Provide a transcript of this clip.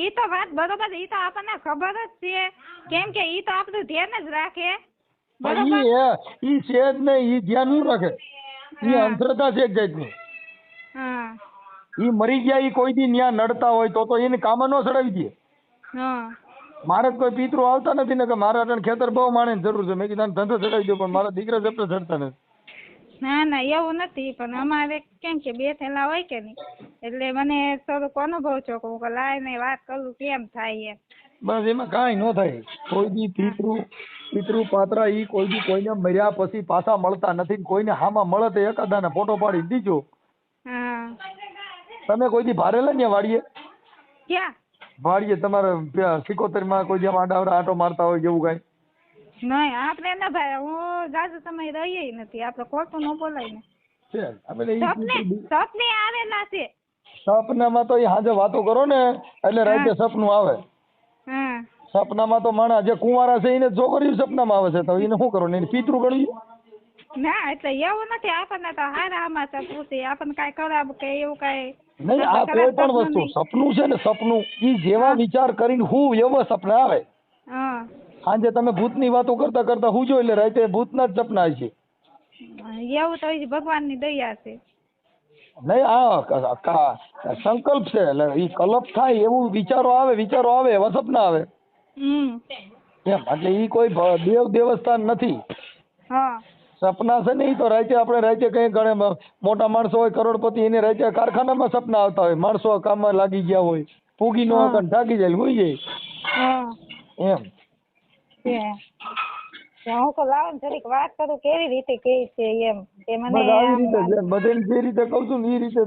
ઈ તો વાત બરોબર, ઈ તો આપણને ખબર જ છે, કેમ કે ઈ તો આપણું ધ્યાન જ રાખે. પણ ઈ છે જ નહીં, ઈ ધ્યાન શું રાખે? ઈ અંધશ્રદ્ધા છે એક જાતની. હા ઈ મરી ગયા, ઈ કોઈ દી ન્યા નડતા હોય તો એને કામ ન ચડાવી દે. હા મારે કોઈ પિતૃ આવતા નથી ને કે મારા અટણ ખેતર બહુ માણે જરૂર છે, મેં કીધું ધંધો ચડાવી દો, પણ મારા દીકરા જપતો ચડતા નથી. ના ના એવું નથી, પણ અમારે કેમ કે બેઠેલા હોય કે નહીં, એટલે મને થોડુંક અનુભવ છો કે લાઈને વાત કરું કેમ થાય એમ. બસ એમાં કાંઈ ન થાય. કોઈ દી પિતૃ પાત્રા ઈ કોઈ દી કોઈને મર્યા પછી પાછા મળતા નથી. કોઈને હામાં મળે તો એકાદાને ફોટો પાડી દીજો. હા તમે કોઈ દી ભારેલા ને વાડીએ? ક્યાં? વાડીએ તમારે સિકોતરમાં કોઈ દી આડાવડા આટો મારતા હોય જેવું કાંઈ? નહીં આપણે ન ભાઈ, હું જાજુ સમય રહીએ નથી, આપણે ખોટું ન બોલાય ને. છે આપણે સપને આવેલા છે. સપનામાં તો એ હાજે વાતો કરો ને એટલે રાતે સપનું આવે. હા સપનામાં તો માણસ જે કુંવારા છે એને છોકરીઓ સપનામાં આવે છે, તો એને શું કરવાનું? એને પિતૃ ગણ્યું? ના એટલે એવું નથી, આપણને તો હારા સમાચાર પૂછે, આપણને કાંઈ ખરાબ કે એવું કાંઈ નહીં, આ કોઈ પણ વસ્તુ સપનું છે ને, સપનું ઈ જેવા વિચાર કરીને હું એવા સપના આવે. હા સાંજે તમે ભૂતની વાતો કરતા કરતા હુંજો એટલે રાતે ભૂતના જ સપના આવશે. એવું તો ભગવાનની દયા છે. નહીં, આ સંકલ્પ છે એટલે ઈ કલ્પ થાય એવું વિચારો આવે એવા સપના આવે એમ. એટલે ઈ કોઈ દેવસ્થાન નથી. હા સપના છે ને ઈ તો રાતે કઈ ગણે મોટા માણસો હોય કરોડપતિ, એને રાતે કારખાનામાં સપના આવતા હોય. માણસો કામમાં લાગી ગયા હોય, પૂગી ન હોય, થાકી જાય, હોઈ જાય એમ. હું તો લાવો ને જરીક વાત કરું કેવી રીતે કે છે એમ, કે મને બસ આવી રીતે બધે જે રીતે કહું છું ને એ રીતે